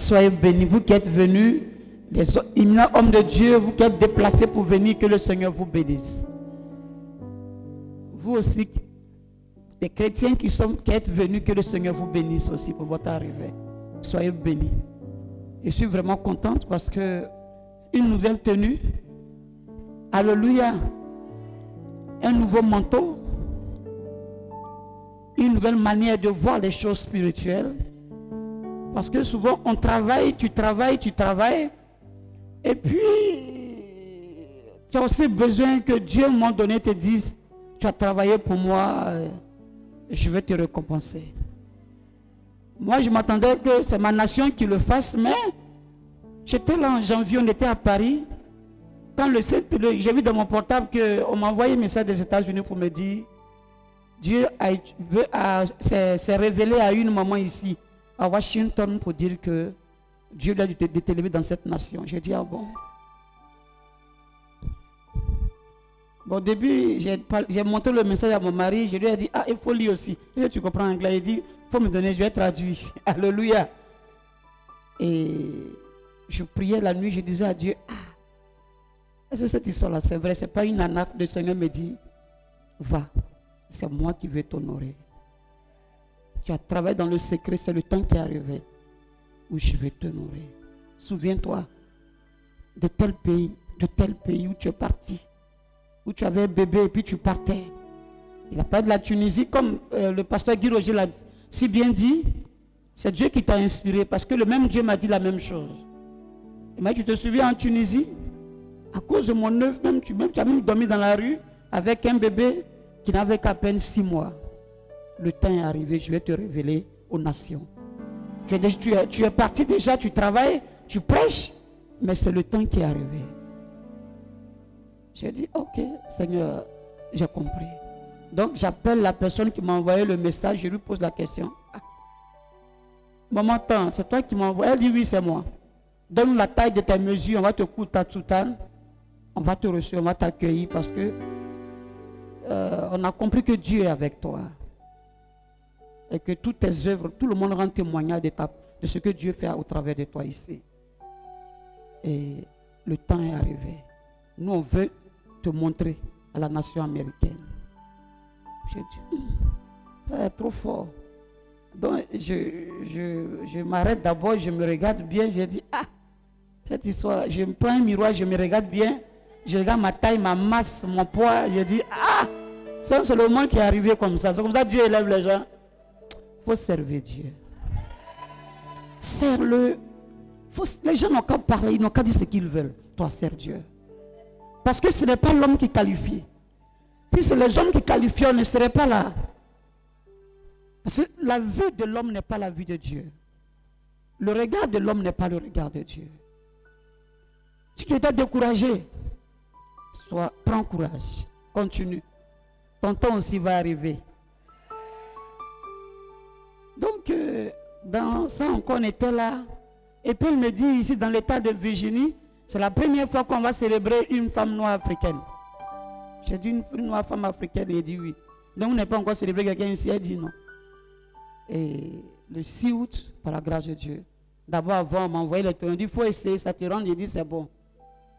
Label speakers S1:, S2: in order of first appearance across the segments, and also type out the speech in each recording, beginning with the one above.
S1: Soyez bénis, vous qui êtes venus, les hommes de Dieu, vous qui êtes déplacés pour venir, que le Seigneur vous bénisse. Vous aussi, les chrétiens qui êtes venus, que le Seigneur vous bénisse aussi pour votre arrivée. Soyez bénis. Je suis vraiment contente parce que une nouvelle tenue, alléluia, un nouveau manteau, une nouvelle manière de voir les choses spirituelles. Parce que souvent on travaille, tu travailles, et puis tu as aussi besoin que Dieu, à un moment donné, te dise, tu as travaillé pour moi, je vais te récompenser. Moi, je m'attendais que c'est ma nation qui le fasse, mais j'étais là en janvier, on était à Paris. Quand j'ai vu dans mon portable qu'on m'a envoyé un message des États-Unis pour me dire, Dieu s'est révélé à une maman ici, à Washington, pour dire que Dieu l'a dit de t'élever dans cette nation. J'ai dit, ah bon? Bon, au début, j'ai montré le message à mon mari, je lui ai dit, ah, il faut lire aussi. Et tu comprends anglais? Il dit, il faut me donner, je vais traduire. Alléluia. Et je priais la nuit, je disais à Dieu, ah, est-ce que cette histoire-là, c'est vrai? C'est pas une arnaque. Le Seigneur me dit, va, c'est moi qui vais t'honorer. Tu as travaillé dans le secret, c'est le temps qui est arrivé où je vais t'honorer. Souviens-toi de tel pays où tu es parti, où tu avais un bébé et puis tu partais. Il a parlé de la Tunisie, comme le pasteur Guy Roger l'a si bien dit, c'est Dieu qui t'a inspiré, parce que le même Dieu m'a dit la même chose. Il m'a dit, tu te souviens en Tunisie, à cause de mon œuvre, tu as même dormi dans la rue avec un bébé qui n'avait qu'à peine 6 mois. Le temps est arrivé, je vais te révéler aux nations. Tu es parti déjà, tu travailles, tu prêches, mais c'est le temps qui est arrivé. J'ai dit, ok, Seigneur, j'ai compris. Donc j'appelle la personne qui m'a envoyé le message, je lui pose la question. Ah, maman, c'est toi qui m'as envoyé? Elle dit, oui, c'est moi. Donne la taille de tes mesures, on va te coudre ta soutane, on va te recevoir, on va t'accueillir parce que on a compris que Dieu est avec toi. Et que toutes tes œuvres, tout le monde rend témoignage de ce que Dieu fait au travers de toi ici. Et le temps est arrivé. Nous, on veut te montrer à la nation américaine. J'ai dit, c'est trop fort. Donc, je m'arrête d'abord, je me regarde bien, j'ai dit, ah, cette histoire, je me prends un miroir, je me regarde bien, je regarde ma taille, ma masse, mon poids, je dis, ah, c'est le moment qui est arrivé comme ça. C'est comme ça que Dieu élève les gens. Il faut servir Dieu. Serre-le. Les gens n'ont qu'à parler, ils n'ont qu'à dire ce qu'ils veulent. Toi, sers Dieu. Parce que ce n'est pas l'homme qui qualifie. Si c'est les hommes qui qualifient, on ne serait pas là. Parce que la vue de l'homme n'est pas la vue de Dieu. Le regard de l'homme n'est pas le regard de Dieu. Si tu étais découragé, prends courage. Continue. Ton temps aussi va arriver. Donc, dans ça encore, on était là. Et puis, il me dit, ici, dans l'état de Virginie, c'est la première fois qu'on va célébrer une femme noire africaine. J'ai dit, une noire femme africaine, et il dit oui. Donc, on n'est pas encore célébré quelqu'un ici, elle dit non. Et le 6 août, par la grâce de Dieu, d'abord, avant, on m'a envoyé le temps, on dit, il faut essayer, ça te rend, il dit, c'est bon.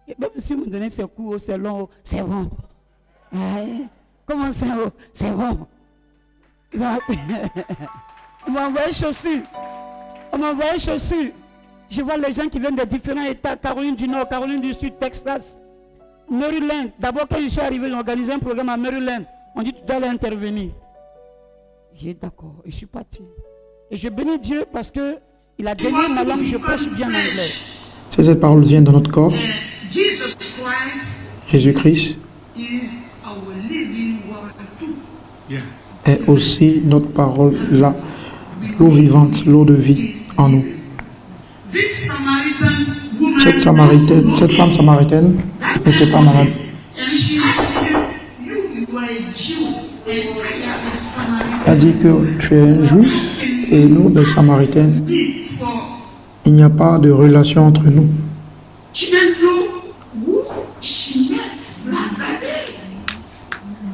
S1: Et même si vous me donnez ces coups, c'est long, c'est bon. Comment c'est haut? C'est bon. On m'a envoyé chaussures. On m'a envoyé chaussures. Je vois les gens qui viennent de différents États, Caroline du Nord, Caroline du Sud, Texas, Maryland. D'abord, quand je suis arrivé, j'ai organisé un programme à Maryland. On dit, tu dois aller intervenir. J'ai dit, d'accord. Et je suis parti. Et je bénis Dieu parce qu'il a donné ma langue, je prêche bien anglais.
S2: Si cette parole vient de notre corps, Jésus-Christ est aussi notre parole, l'eau vivante, l'eau de vie en nous. Cette femme samaritaine n'était pas malade. Elle a dit que tu es un juif et nous des samaritaines. Il n'y a pas de relation entre nous.
S3: She didn't know who she met that day.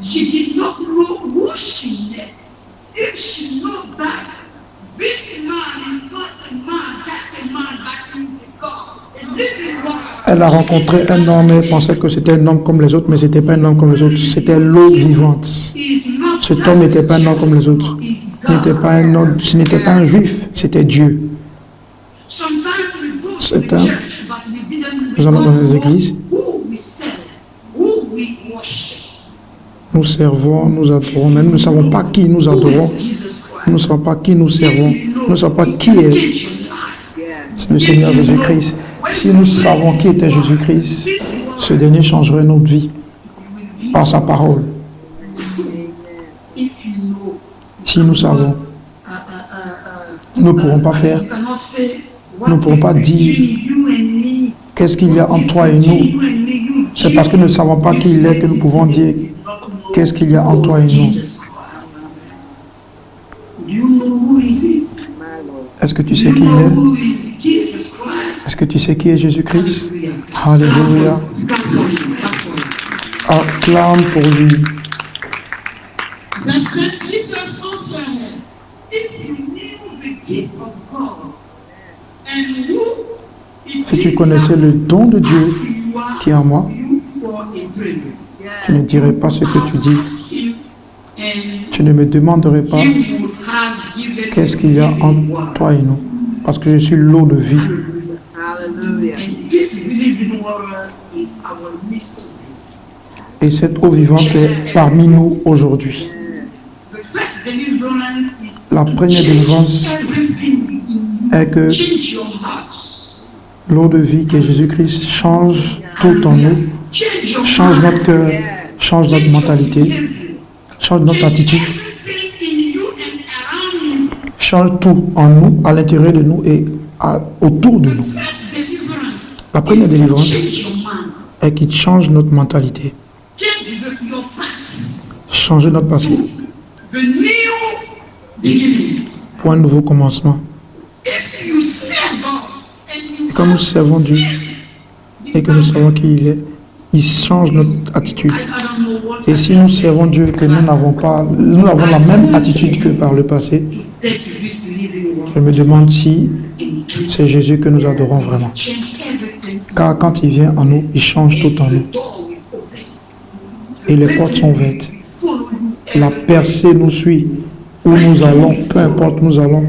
S3: She did not know who she met. If she knows that this man is not a man, just a man, but
S2: Elle a rencontré un homme et elle pensait que c'était un homme comme les autres, mais ce n'était pas un homme comme les autres. C'était l'eau vivante. Cet homme n'était pas un homme comme les autres. Ce n'était pas un juif, c'était Dieu. Nous allons dans les églises. Nous servons, nous adorons, mais nous ne savons pas qui nous adorons. Nous ne savons pas qui nous servons. Nous ne savons pas qui est le Seigneur Jésus-Christ. Si nous savons qui était Jésus-Christ, ce dernier changerait notre vie par sa parole. Si nous savons, nous ne pourrons pas faire, nous ne pourrons pas dire qu'est-ce qu'il y a entre toi et nous. C'est parce que nous ne savons pas qui il est que nous pouvons dire qu'est-ce qu'il y a entre toi et nous. Est-ce que tu sais qui il est? Est-ce que tu sais qui est Jésus-Christ? Alléluia. Acclame pour lui. Si tu connaissais le don de Dieu qui est en moi, tu ne dirais pas ce que tu dis. Tu ne me demanderais pas qu'est-ce qu'il y a entre toi et nous, parce que je suis l'eau de vie. Et cette eau vivante est parmi nous aujourd'hui. La première délivrance est que l'eau de vie qui est Jésus-Christ change tout en nous, change notre cœur, change notre mentalité, change notre attitude, change tout en nous, à l'intérieur de nous et autour de nous. La première délivrance est qu'il change notre mentalité, changer notre passé pour un nouveau commencement. Et quand nous servons Dieu et que nous savons qui il est, il change notre attitude. Et si nous servons Dieu et que nous avons la même attitude que par le passé, je me demande si c'est Jésus que nous adorons vraiment. Car quand il vient en nous, il change tout en nous. Et les portes sont ouvertes. La percée nous suit. Où nous allons, peu importe où nous allons,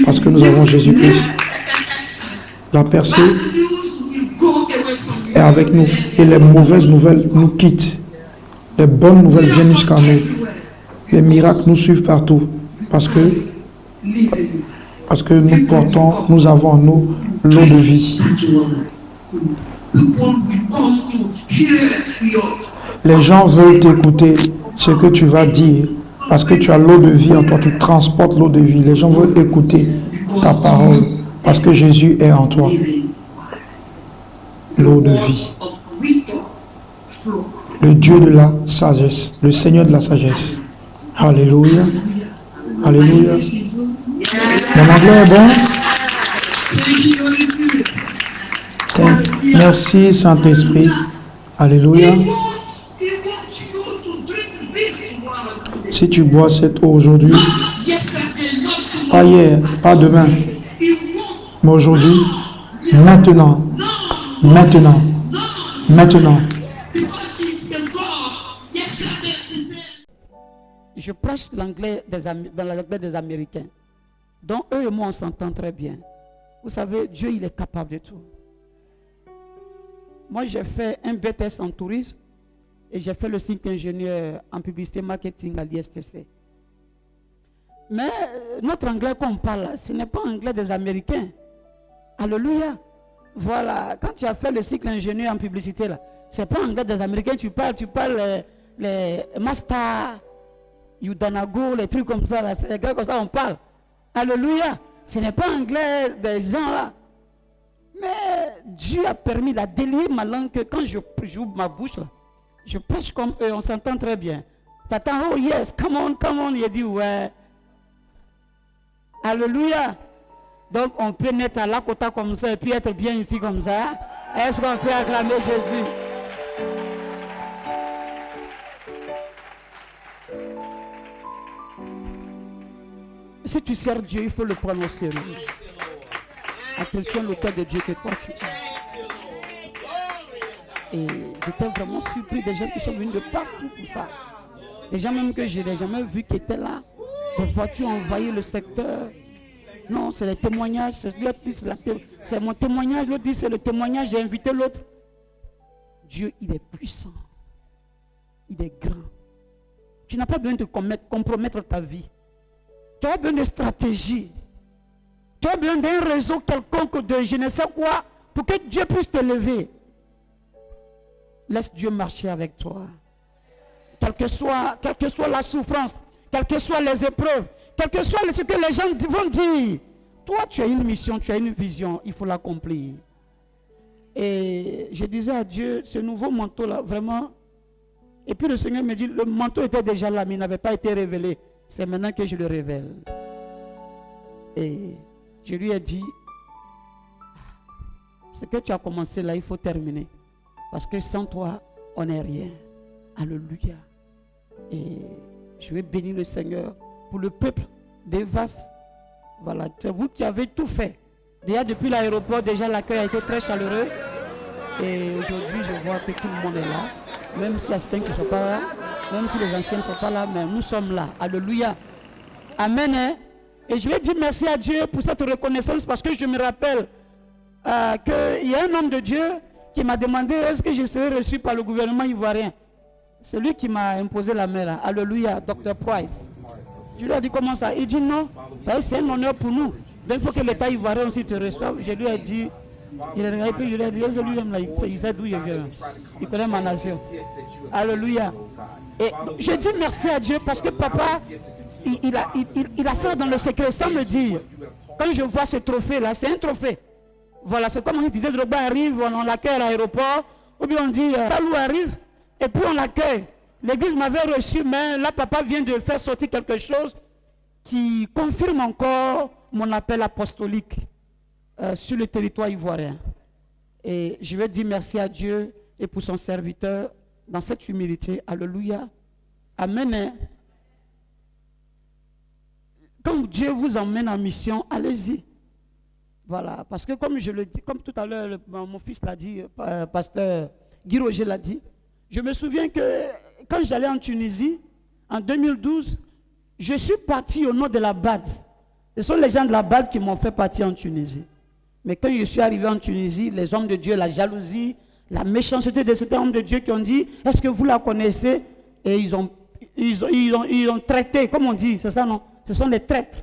S2: parce que nous avons Jésus-Christ. La percée est avec nous. Et les mauvaises nouvelles nous quittent. Les bonnes nouvelles viennent jusqu'à nous. Les miracles nous suivent partout. Parce que nous avons en nous l'eau de vie. Les gens veulent t'écouter ce que tu vas dire. Parce que tu as l'eau de vie en toi, tu transportes l'eau de vie. Les gens veulent écouter ta parole. Parce que Jésus est en toi. L'eau de vie. Le Dieu de la sagesse. Le Seigneur de la sagesse. Alléluia. Alléluia. Mon anglais est bon? Merci Saint-Esprit. Alléluia. Si tu bois cette eau aujourd'hui, pas hier, pas demain, mais aujourd'hui, maintenant, maintenant, maintenant.
S1: Je prêche l'anglais dans l'anglais des Américains. Donc eux et moi, on s'entend très bien. Vous savez, Dieu, il est capable de tout. Moi, j'ai fait un BTS en tourisme et j'ai fait le cycle ingénieur en publicité marketing à l'ISTC. Mais notre anglais qu'on parle là, ce n'est pas anglais des Américains. Alléluia. Voilà, quand tu as fait le cycle ingénieur en publicité là, c'est pas anglais des Américains, tu parles les Master, Udanago, les trucs comme ça là, c'est les gars comme ça on parle. Alléluia. Ce n'est pas anglais des gens là. Mais Dieu a permis de délier ma langue que quand j'ouvre ma bouche là, je prêche comme eux, on s'entend très bien. T'attends, oh yes, come on, il dit ouais. Alléluia. Donc on peut naître à Lakota comme ça et puis être bien ici comme ça. Est-ce qu'on peut acclamer Jésus? Si tu sers Dieu, il faut le prendre au sérieux. Entretient le cœur de Dieu que toi tu es. Et j'étais vraiment surpris des gens qui sont venus de partout pour ça. Des gens même que je n'ai jamais vus qui étaient là. Des voitures ont envahi le secteur. Non, c'est les témoignages. L'autre dit c'est mon témoignage. L'autre dit c'est le témoignage. J'ai invité l'autre. Dieu, il est puissant. Il est grand. Tu n'as pas besoin de compromettre ta vie. Tu as besoin de stratégie. Tu as besoin d'un réseau quelconque de je ne sais quoi pour que Dieu puisse t'élever. Laisse Dieu marcher avec toi. Quelle que soit la souffrance, quelles que soient les épreuves, quel que soit ce que les gens vont dire, toi tu as une mission, tu as une vision, il faut l'accomplir. Et je disais à Dieu, ce nouveau manteau-là, vraiment. Et puis le Seigneur me dit, le manteau était déjà là, mais il n'avait pas été révélé. C'est maintenant que je le révèle. Et je lui ai dit, ce que tu as commencé là, il faut terminer. Parce que sans toi, on n'est rien. Alléluia. Et je vais bénir le Seigneur pour le peuple d'Evas. Voilà, c'est vous qui avez tout fait. Déjà depuis l'aéroport, déjà l'accueil a été très chaleureux. Et aujourd'hui, je vois que tout le monde est là. Même si certains qui ne sont pas là, même si les anciens ne sont pas là, mais nous sommes là. Alléluia. Amen. Hein? Et je vais dire merci à Dieu pour cette reconnaissance parce que je me rappelle qu'il y a un homme de Dieu qui m'a demandé est-ce que je serai reçu par le gouvernement ivoirien. C'est lui qui m'a imposé la main là. Alléluia, Dr. Price. Je lui ai dit comment ça. Il dit non, c'est un honneur pour nous. Donc il faut que l'État ivoirien aussi te reçoive. Je lui ai dit, il a regardé, puis je lui ai dit, lui-même là, il sait d'où je viens. Il connaît ma nation. Alléluia. Et je dis merci à Dieu parce que papa, il a fait dans le secret sans me dire. Quand je vois ce trophée là, c'est un trophée. Voilà, c'est comme on dit, Didier Drogba arrive, on l'accueille à l'aéroport, ou bien on dit, Talou arrive, et puis on l'accueille. L'église m'avait reçu, mais là, papa vient de faire sortir quelque chose qui confirme encore mon appel apostolique sur le territoire ivoirien. Et je vais dire merci à Dieu et pour son serviteur dans cette humilité. Alléluia. Amen. Quand Dieu vous emmène en mission, allez-y. Voilà, parce que comme je le dis, comme tout à l'heure, mon fils l'a dit, pasteur Guy Roger l'a dit, je me souviens que quand j'allais en Tunisie, en 2012, je suis parti au nom de la BAD. Ce sont les gens de la BAD qui m'ont fait partir en Tunisie. Mais quand je suis arrivé en Tunisie, les hommes de Dieu, la jalousie, la méchanceté de certains hommes de Dieu qui ont dit, est-ce que vous la connaissez? Et ils ont traité, comme on dit, c'est ça non? Ce sont les traîtres.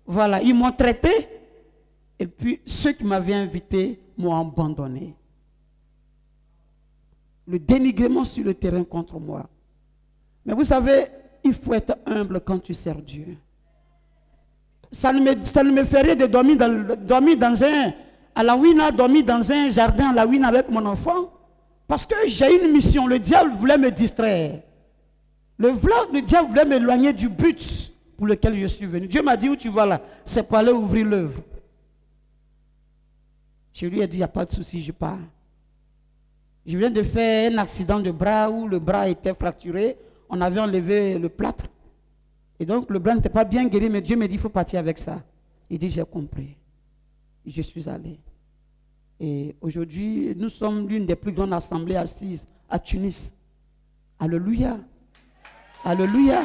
S1: Voilà, ils m'ont traité. Et puis, ceux qui m'avaient invité m'ont abandonné. Le dénigrement sur le terrain contre moi. Mais vous savez, il faut être humble quand tu sers Dieu. Ça ne me fait rien de dormir à la Ouina, dormir dans un jardin à la Ouina avec mon enfant. Parce que j'ai une mission. Le diable voulait me distraire. Le diable voulais m'éloigner du but pour lequel je suis venu. Dieu m'a dit où tu vas là? C'est pour aller ouvrir l'œuvre. Je lui ai dit, il n'y a pas de souci, je pars. Je viens de faire un accident de bras où le bras était fracturé. On avait enlevé le plâtre. Et donc le bras n'était pas bien guéri, mais Dieu m'a dit, il faut partir avec ça. Il dit, j'ai compris. Et je suis allé. Et aujourd'hui, nous sommes l'une des plus grandes assemblées assises à Tunis. Alléluia. Alléluia.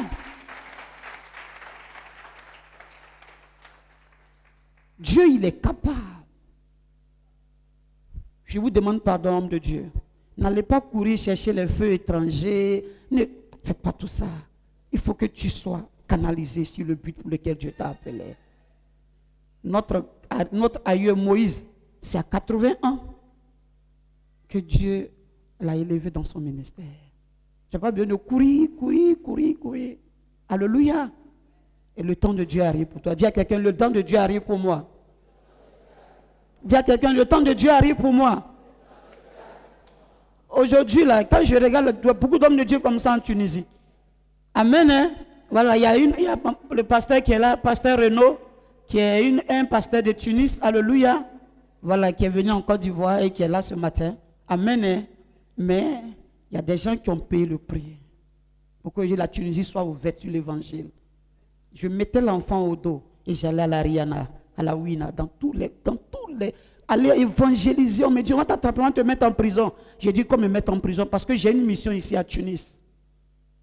S1: Dieu, il est capable. Je vous demande pardon, homme de Dieu. N'allez pas courir chercher les feux étrangers. Ne faites pas tout ça. Il faut que tu sois canalisé sur le but pour lequel Dieu t'a appelé. Notre aïeux Moïse, c'est à 80 ans que Dieu l'a élevé dans son ministère. Je n'ai pas besoin de courir. Alléluia. Et le temps de Dieu arrive pour toi. Dis à quelqu'un, le temps de Dieu arrive pour moi. Dis à quelqu'un, le temps de Dieu arrive pour moi. Aujourd'hui, là, quand je regarde beaucoup d'hommes de Dieu comme ça en Tunisie. Amen. Hein? Voilà, il y a le pasteur qui est là, pasteur Renaud, qui est un pasteur de Tunis. Alléluia. Voilà, qui est venu en Côte d'Ivoire et qui est là ce matin. Amen. Hein? Mais il y a des gens qui ont payé le prix pour que la Tunisie soit ouverte sur l'évangile. Je mettais l'enfant au dos et j'allais à la Rihanna, à la Ouina, dans tous les aller évangéliser. On me dit, on va t'attraper, on va te mettre en prison. J'ai dit, qu'on me mette en prison parce que j'ai une mission ici à Tunis.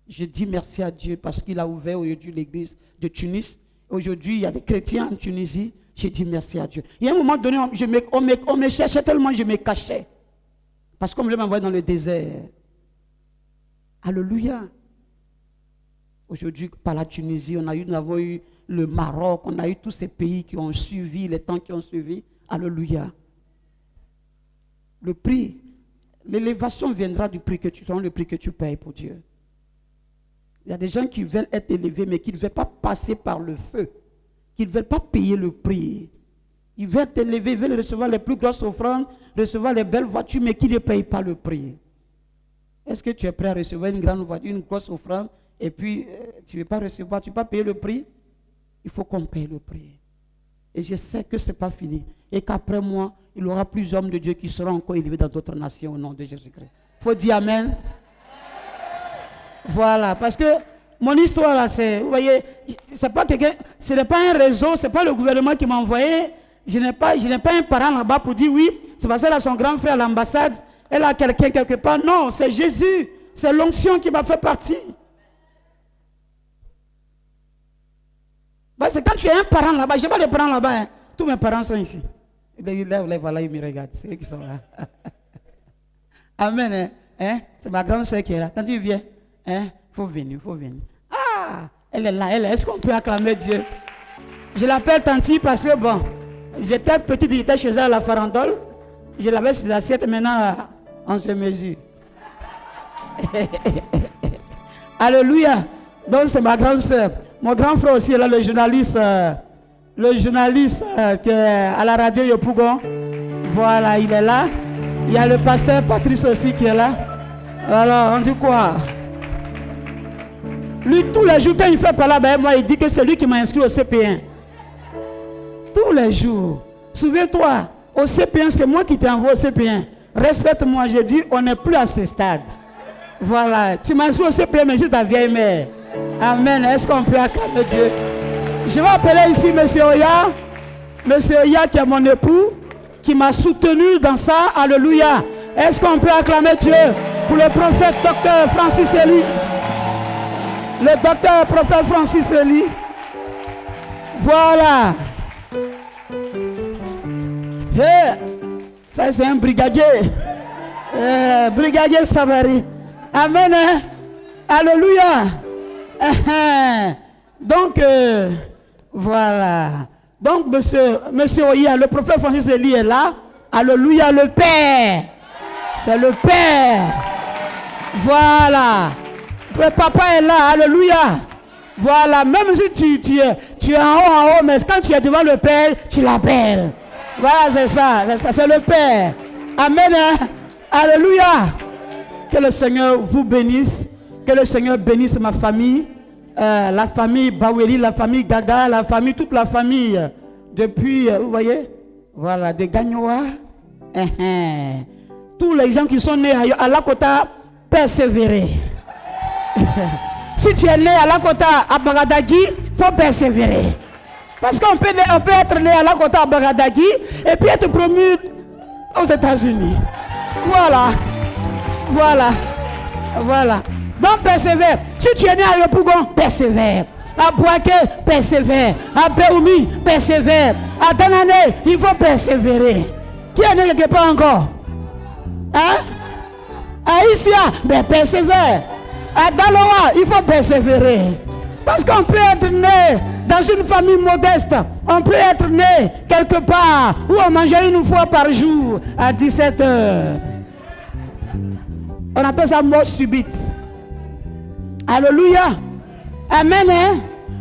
S1: Je dis merci à Dieu parce qu'il a ouvert aujourd'hui l'église de Tunis. Aujourd'hui, il y a des chrétiens en Tunisie. J'ai dit merci à Dieu. Il y a un moment donné, on me cherchait tellement, je me cachais. Parce qu'on voulait m'envoyer dans le désert. Alléluia. Aujourd'hui, par la Tunisie, nous avons eu le Maroc, on a eu tous ces pays qui ont suivi, les temps qui ont suivi. Alléluia. Le prix, l'élévation viendra du prix que tu donnes, le prix que tu payes pour Dieu. Il y a des gens qui veulent être élevés, mais qui ne veulent pas passer par le feu. Qui ne veulent pas payer le prix. Ils veulent être élevés, ils veulent recevoir les plus grosses offrandes, recevoir les belles voitures, mais qui ne payent pas le prix. Est-ce que tu es prêt à recevoir une grande voiture, une grosse offrande, et puis tu ne veux pas recevoir, tu ne veux pas payer le prix? Il faut qu'on paye le prix. Et je sais que ce n'est pas fini. Et qu'après moi, il y aura plus d'hommes de Dieu qui seront encore élevés dans d'autres nations au nom de Jésus-Christ. Il faut dire Amen. Voilà, parce que mon histoire là, c'est, vous voyez, c'est pas quelqu'un, ce n'est pas un réseau, ce n'est pas le gouvernement qui m'a envoyé. Je n'ai pas un parent là-bas pour dire oui, c'est parce qu'elle a son grand frère à l'ambassade, elle a quelqu'un quelque part. Non, c'est Jésus, c'est l'onction qui m'a fait partie. Parce que quand tu es un parent là-bas, je n'ai pas de parents là-bas, hein. Tous mes parents sont ici. Là, voilà, ils me regardent, c'est eux qui sont là. Amen, hein? C'est ma grande soeur qui est là. Quand tu viens, hein? Faut venir. Ah, elle est là, Est-ce qu'on peut acclamer Dieu? Je l'appelle Tanti parce que bon, j'étais petite, j'étais chez elle à la farandole. Je l'avais ses assiettes, maintenant on se mesure. Alléluia. Donc c'est ma grande soeur. Mon grand frère aussi est là, le journaliste qui est à la radio Yopougon. Voilà, il est là. Il y a le pasteur Patrice aussi qui est là. Alors, on dit quoi? Lui, tous les jours, quand il fait par là, ben, moi, il dit que c'est lui qui m'a inscrit au CP1. Tous les jours. Souviens-toi, au CP1, c'est moi qui t'ai envoyé au CP1. Respecte-moi, j'ai dit, on n'est plus à ce stade. Voilà, tu m'as inscrit au CP1, mais je suis ta vieille mère. Amen. Est-ce qu'on peut acclamer Dieu? Je vais appeler ici M. Oya. M. Oya qui est mon époux, qui m'a soutenu dans ça. Alléluia. Est-ce qu'on peut acclamer Dieu pour le prophète Dr Francis Eli? Le docteur prophète Francis Eli. Voilà. Hey, ça c'est un brigadier. Brigadier Savary. Amen. Hein? Alléluia. Donc, voilà. Donc, monsieur Oya, le prophète Francis Eli est là. Alléluia, le Père. C'est le Père. Voilà. Le papa est là. Alléluia. Voilà. Même si tu es en haut, mais quand tu es devant le Père, tu l'appelles. Voilà, c'est ça. C'est le Père. Amen. Hein? Alléluia. Que le Seigneur vous bénisse. Que le Seigneur bénisse ma famille. La famille Baweli, la famille Gaga, la famille, toute la famille. Depuis, vous voyez, voilà, de Gagnoa. Tous les gens qui sont nés à Lakota, persévérer. Si tu es né à Lakota, à Bagadagi, il faut persévérer. Parce qu'on peut être né à Lakota, à Bagadagi, et puis être promu aux États-Unis. Voilà. Donc persévère. Si tu es né à Yopougon, persévère. À Boaké, persévère. À Béoumi, persévère. À Danane, il faut persévérer. Qui est né quelque part encore? Hein? À Isia, mais persévère. À Daloa, il faut persévérer. Parce qu'on peut être né dans une famille modeste. On peut être né quelque part où on mangeait une fois par jour à 17 heures. On appelle ça mort subite. Alléluia. Amen. Hein?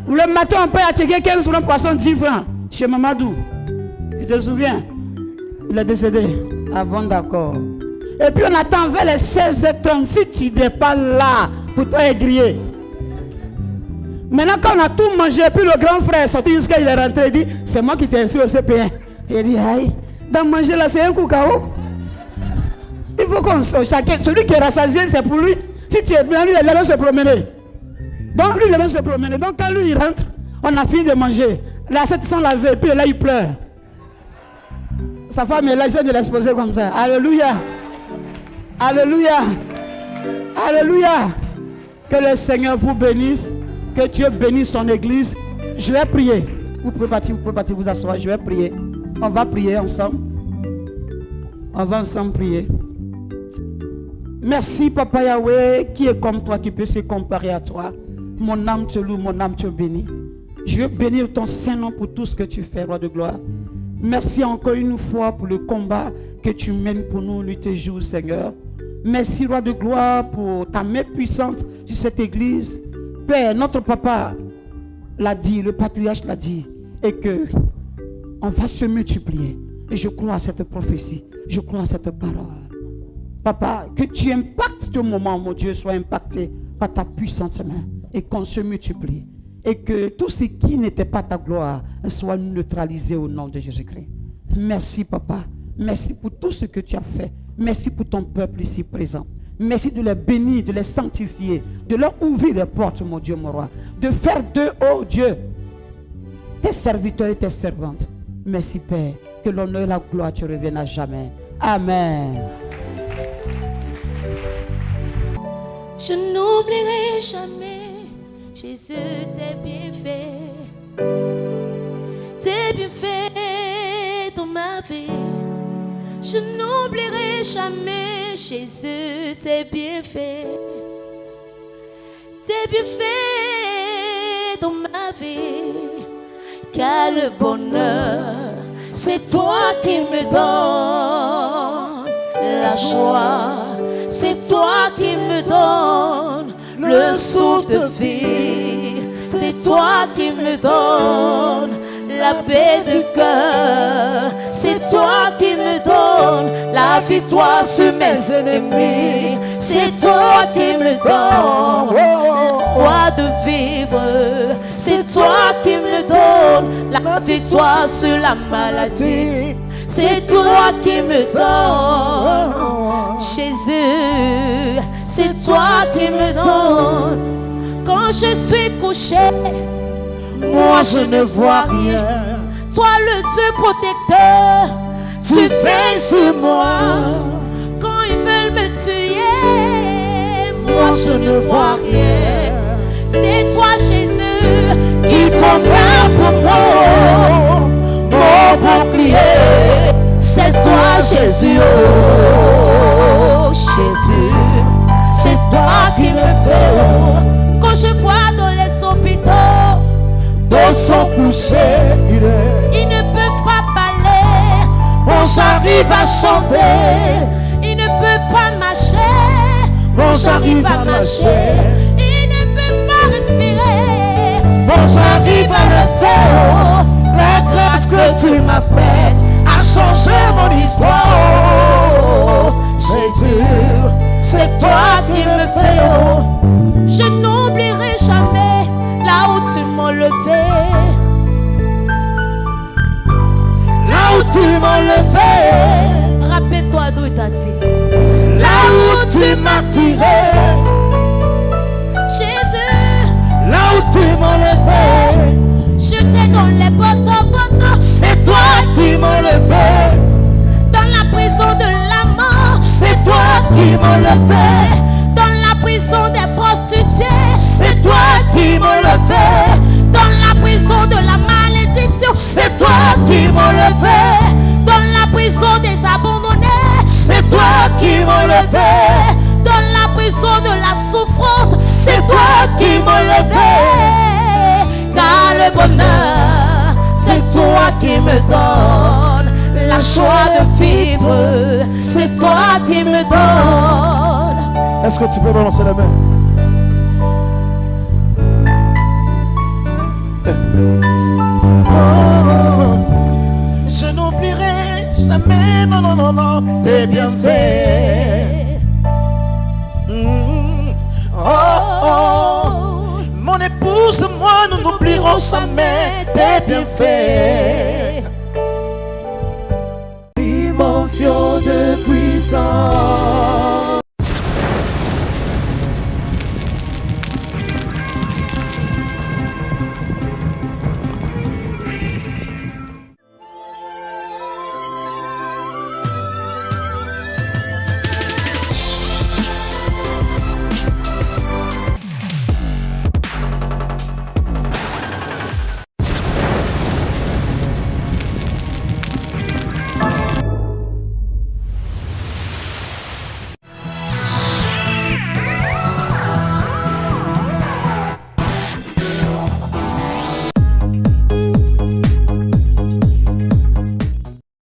S1: Le matin, on peut acheter 15 francs, poisson 10 francs. Chez Mamadou. Tu te souviens? Il est décédé. Ah bon, d'accord. Et puis on attend vers les 16h30. Si tu n'es pas là, pour toi est grillé. Maintenant, quand on a tout mangé, puis le grand frère est sorti jusqu'à il est rentré, il dit, c'est moi qui t'ai inscrit au CP1. Il dit, aïe, dans manger là, c'est un coup KO. Il faut qu'on chacun, celui qui est rassasié, c'est pour lui. Si tu es bien, lui, il va se promener. Donc lui, il va se promener. Donc quand lui, il rentre, on a fini de manger. Les assiettes sont lavées, puis là, il pleure. Sa femme est là, essaie de l'exposer comme ça. Alléluia. Alléluia. Alléluia. Que le Seigneur vous bénisse. Que Dieu bénisse son église. Je vais prier. Vous pouvez partir vous asseoir. Je vais prier. On va prier ensemble. On va ensemble prier. Merci Papa Yahweh, qui est comme toi, qui peut se comparer à toi. Mon âme te loue, mon âme te bénit. Je veux bénir ton Saint-Nom pour tout ce que tu fais, roi de gloire. Merci encore une fois pour le combat que tu mènes pour nous nuit et jour, Seigneur. Merci, roi de gloire, pour ta main puissante sur cette église. Père, notre papa l'a dit, le patriarche l'a dit, et que on va se multiplier. Et je crois à cette prophétie, je crois à cette parole. Papa, que tu impactes ce moment, mon Dieu, soit impacté par ta puissante main et qu'on se multiplie. Et que tout ce qui n'était pas ta gloire soit neutralisé au nom de Jésus-Christ. Merci, Papa. Merci pour tout ce que tu as fait. Merci pour ton peuple ici présent. Merci de les bénir, de les sanctifier, de leur ouvrir les portes, mon Dieu, mon roi. De faire d'eux, oh Dieu, tes serviteurs et tes servantes. Merci, Père. Que l'honneur et la gloire te reviennent à jamais. Amen.
S4: Je n'oublierai jamais, Jésus, tes bienfaits dans ma vie. Je n'oublierai jamais, Jésus, tes bienfaits dans ma vie. Car le bonheur, c'est toi qui me donnes la joie. C'est toi qui me donnes le souffle de vie. C'est toi qui me donnes la paix du cœur. C'est toi qui me donnes la victoire sur mes ennemis. C'est toi qui me donnes la joie de vivre. C'est toi qui me donnes la victoire sur la maladie. C'est toi qui me donnes, Jésus. C'est toi qui me donnes. Quand je suis couché, moi je ne vois rien. Toi le Dieu protecteur, tu veilles sur moi. Quand ils veulent me tuer, moi je ne vois rien. C'est toi Jésus qui combat pour moi. Mon bouclier, c'est toi Jésus, oh Jésus, c'est toi qui me fais oh. Quand je vois dans les hôpitaux, d'autres sont couchés, ils ne peuvent pas parler. Bon, j'arrive à chanter, ils ne peuvent pas marcher. Bon, j'arrive à marcher, ils ne peuvent pas respirer. Bon, j'arrive à le faire oh. La grâce que tu m'as faite a changé mon histoire. Oh, Jésus, c'est toi qui me fais. Oh. Je n'oublierai jamais là où tu m'as levé. Là où tu m'as levé. Rappelle-toi d'où il t'a dit. Là où tu m'as tiré. Jésus, là où tu m'as levé. J'étais dans les poteaux. C'est toi qui m'as levé. Dans la prison de la mort. C'est toi qui m'as levé. Dans la prison des prostituées. C'est toi qui m'as levé. Dans la prison de la malédiction. C'est toi qui m'as levé. Dans la prison des abandonnés. C'est toi qui m'as levé. Dans la prison de la souffrance. C'est toi qui m'as levé. Car le bonheur, c'est toi qui me donnes la joie de vivre. C'est toi qui me donnes.
S5: Est-ce que tu peux balancer la main? Oh, je n'oublierai jamais, non, non, non, non, tes bienfaits. Oh, oh. Mon épouse, moi, nous n'oublierons jamais tes bienfaits.